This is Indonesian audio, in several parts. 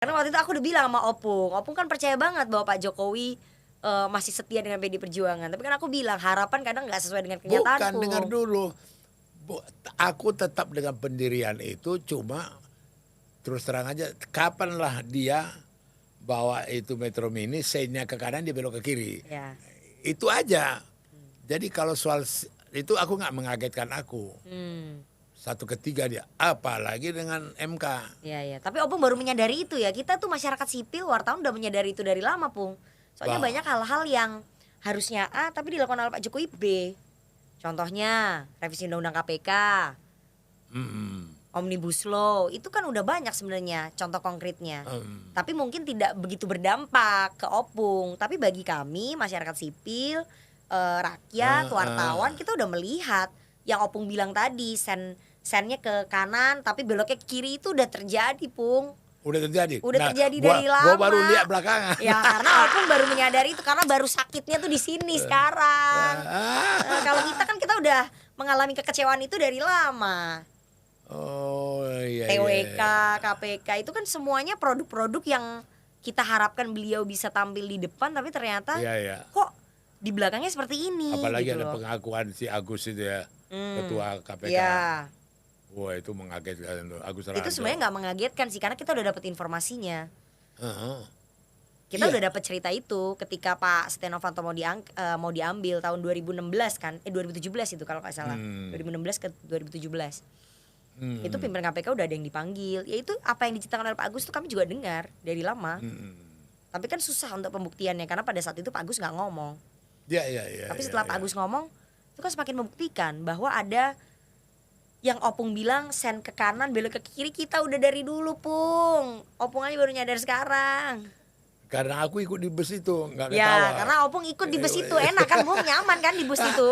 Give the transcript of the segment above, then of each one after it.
Karena waktu itu aku udah bilang sama Opung kan percaya banget bahwa Pak Jokowi, masih setia dengan PD Perjuangan. Tapi kan aku bilang harapan kadang nggak sesuai dengan kenyataan, Bukan, dengar Pung. dulu. Aku tetap dengan pendirian itu, cuma terus terang aja, kapanlah dia bawa itu Metro Mini, seinnya ke kanan dia belok ke kiri. Ya. Itu aja. Jadi kalau soal itu aku nggak mengagetkan aku. Hmm. 1/3 dia, apalagi dengan MK. Iya. Tapi Opung baru menyadari itu ya. Kita tuh masyarakat sipil, wartawan udah menyadari itu dari lama, Pung. Soalnya Bah. banyak hal-hal yang harusnya A tapi dilakukan oleh Pak Jokowi B. Contohnya revisi undang-undang KPK, Omnibus Law, itu kan udah banyak sebenarnya contoh konkretnya. Tapi mungkin tidak begitu berdampak ke Opung. Tapi bagi kami masyarakat sipil, rakyat, wartawan, kita udah melihat yang Opung bilang tadi, sennya ke kanan tapi beloknya ke kiri itu udah terjadi, Pung. Udah terjadi. Udah terjadi dari lama. Gua baru lihat belakangan. Ya karena Opung baru menyadari itu karena baru sakitnya tuh di sini sekarang. Kalau kita udah mengalami kekecewaan itu dari lama. Oh iya. TWK, KPK itu kan semuanya produk-produk yang kita harapkan beliau bisa tampil di depan, tapi ternyata Iya. kok di belakangnya seperti ini. Apalagi gitu ada loh. Pengakuan si Agus itu ya, ketua KPK. Ya, Wah itu mengagetkan tuh, Agus itu Raharjo. sebenarnya nggak mengagetkan sih karena kita udah dapat informasinya. Kita Iya. udah dapat cerita itu ketika Pak Setia Novanto mau diambil tahun 2016 kan, 2017 itu kalau nggak salah, 2016 ke 2017. Itu pimpinan KPK udah ada yang dipanggil. Ya itu apa yang diceritakan oleh Pak Agus itu kami juga dengar dari lama. Tapi kan susah untuk pembuktiannya karena pada saat itu Pak Agus nggak ngomong. Iya. Tapi setelah Pak Agus ngomong, itu kan semakin membuktikan bahwa ada yang Opung bilang sen ke kanan belok ke kiri, kita udah dari dulu, Pung. Opung aja baru nyadar sekarang. Karena aku ikut di bus itu, nggak ketawa. Ya, karena Opung ikut di bus itu enak kan, Bung, nyaman kan di bus itu.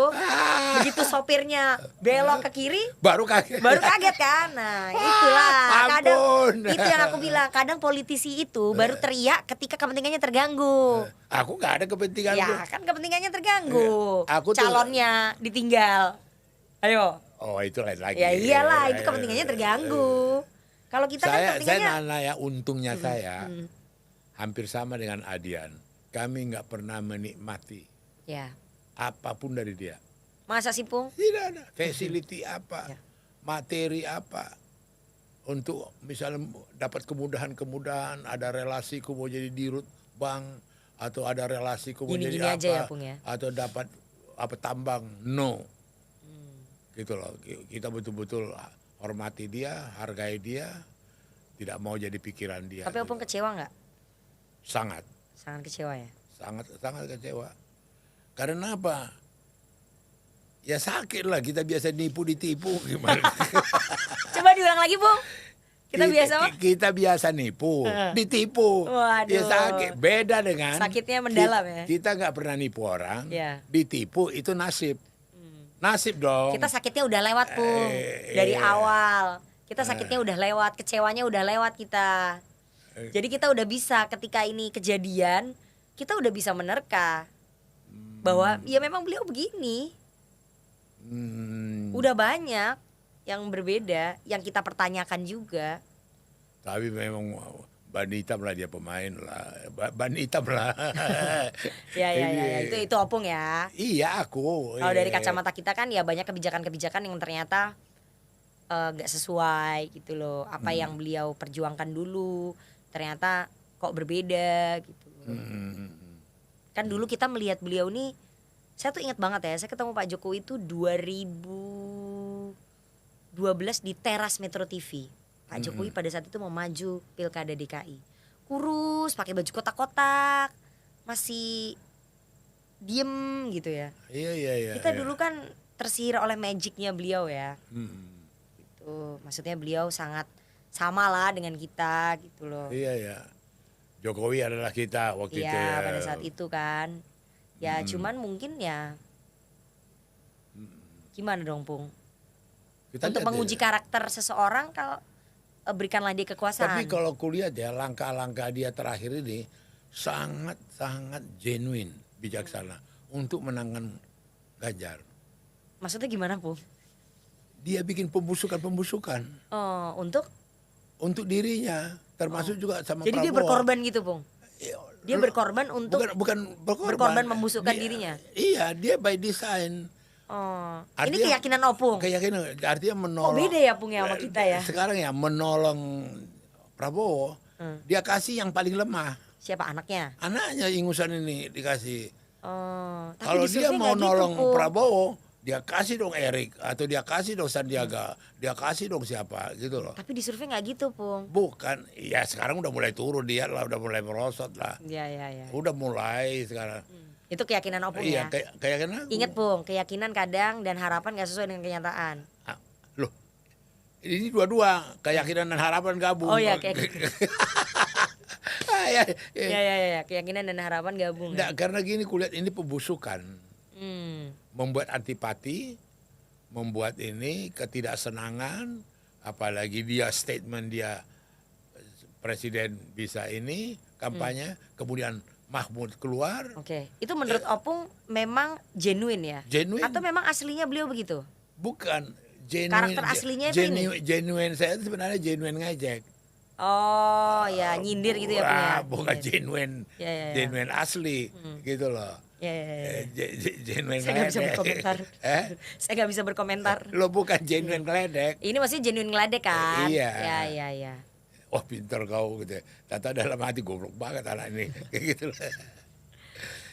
Begitu sopirnya belok ke kiri, Baru kaget. kan. Nah, itulah kadang Ampun. itu yang aku bilang, kadang politisi itu baru teriak ketika kepentingannya terganggu. Aku nggak ada kepentingan. Ya, kan kepentingannya terganggu. Aku tuh- Calonnya ditinggal. Ayo. Oh itu lain lagi. Ya iyalah, itu kepentingannya terganggu. Kalau kita kan Saya kepentingannya nanya ya, untungnya saya hampir sama dengan Adian. Kami nggak pernah menikmati ya. apapun dari dia. Masa sih, Pung? Tidak ada facility apa, Ya. materi apa. Untuk misalnya dapat kemudahan-kemudahan, ada relasiku mau jadi dirut bank, atau ada relasiku mau Gini-gini jadi aja apa, ya, Pung, ya? atau dapat apa tambang, no. Gitu loh, kita betul-betul hormati dia, hargai dia, tidak mau jadi pikiran dia. Tapi Opung kecewa nggak? Sangat Kecewa ya. sangat kecewa. Karena apa? Ya sakit lah, kita biasa ditipu gimana? Coba diulang lagi, Bung. Kita biasa apa? Kita biasa nipu, ditipu. Waduh. Ya sakit. Beda dengan Sakitnya mendalam ya. Kita nggak pernah nipu orang, Ya. ditipu itu nasib. Nasib dong. Kita sakitnya udah lewat, Pung. Dari awal. Kita sakitnya udah lewat, kecewanya udah lewat kita. Jadi kita udah bisa ketika ini kejadian, kita udah bisa menerka bahwa ya memang beliau begini. Udah banyak yang berbeda, yang kita pertanyakan juga. Tapi memang ban hitam lah dia pemain lah. Ban hitam lah. Ya, itu Opung ya. Iya aku. Kalau dari kacamata kita kan ya banyak kebijakan-kebijakan yang ternyata nggak sesuai gitu loh. Apa yang beliau perjuangkan dulu ternyata kok berbeda gitu. Kan dulu kita melihat beliau nih, saya tuh ingat banget ya, saya ketemu Pak Jokowi itu 2012 di teras Metro TV. Pak Jokowi pada saat itu mau maju Pilkada DKI. Kurus, pakai baju kotak-kotak, masih diem gitu ya. Iya. Kita dulu kan tersihir oleh magicnya beliau ya. Gitu. Maksudnya beliau sangat sama lah dengan kita gitu loh. Iya. Jokowi adalah kita waktu itu Iya ya. pada saat itu kan. Ya cuman mungkin ya gimana dong, Pung? Kita Untuk lihat menguji ya. karakter seseorang kalau berikanlah dia kekuasaan. Tapi kalau kulihat ya langkah-langkah dia terakhir ini sangat genuine, bijaksana untuk menangkan Ganjar. Maksudnya gimana, Pung? Dia bikin pembusukan Oh, untuk untuk dirinya. termasuk juga sama Jadi dia Prabowo. berkorban gitu, Pung. Iya, Dia berkorban untuk bukan berkorban membusukkan dirinya. Iya, dia by design. ini Artinya- keyakinan Opung. Keyakinan artinya Kok menolong. beda ya Pung ya sama kita ya? Sekarang ya menolong Prabowo, dia kasih yang paling lemah. Siapa anaknya? Anaknya ingusan ini dikasih. Tapi Kalau di dia survei mau nggak gitu, nolong Pung. Prabowo, dia kasih dong Erik atau dia kasih dong Sandiaga, dia kasih dong siapa gitu loh. Tapi di survei nggak gitu, Pung. Bukan, ya sekarang udah mulai turun dia lah, udah mulai merosot lah. Iya. Udah mulai sekarang. Itu keyakinan Opung Iya, ya. keyakinan aku. Ingat, Pung, keyakinan kadang dan harapan nggak sesuai dengan kenyataan. Loh, ini dua-dua keyakinan dan harapan gabung. Oh iya, kayak gitu. Ya. Iya, keyakinan dan harapan gabung. Nggak, karena gini kulihat ini pembusukan, Hmm. membuat antipati, membuat ini ketidaksenangan, apalagi dia statement dia presiden bisa ini kampanye, kemudian Mahmud keluar, Oke, itu menurut Opung memang genuine ya? Genuine. Atau memang aslinya beliau begitu? bukan genuine. Karakter aslinya itu ini? Genuine saya itu sebenarnya genuine ngejek. Oh ya, nyindir gitu ya Pung ya? Bukan Iya. genuine, Ya. genuine asli gitu loh. Ya. Genuine Saya nggak bisa ngeledek. berkomentar. Saya nggak bisa berkomentar. Lo bukan genuine ngeledek. Ini masih genuine ngeledek kan? Iya. Ya. Oh pinter kau gitu. Tata dalam hati goblok banget anak ini. Kayak gitu lah.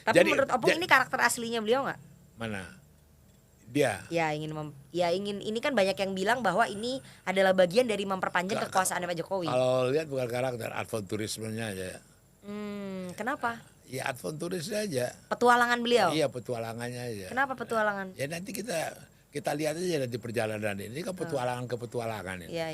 Tapi Jadi- menurut Opung ini karakter aslinya beliau nggak? Mana? Dia. Ya ingin ini kan banyak yang bilang bahwa ini adalah bagian dari memperpanjang kekuasaannya Pak Jokowi. Kalau lihat bukan karakter, adventurismenya aja. Kenapa? Ya adventurisnya aja. Petualangan beliau. Iya petualangannya aja. Kenapa petualangan? Ya nanti kita lihat aja nanti perjalanan ini kan petualangan ke petualangan ini. Iya.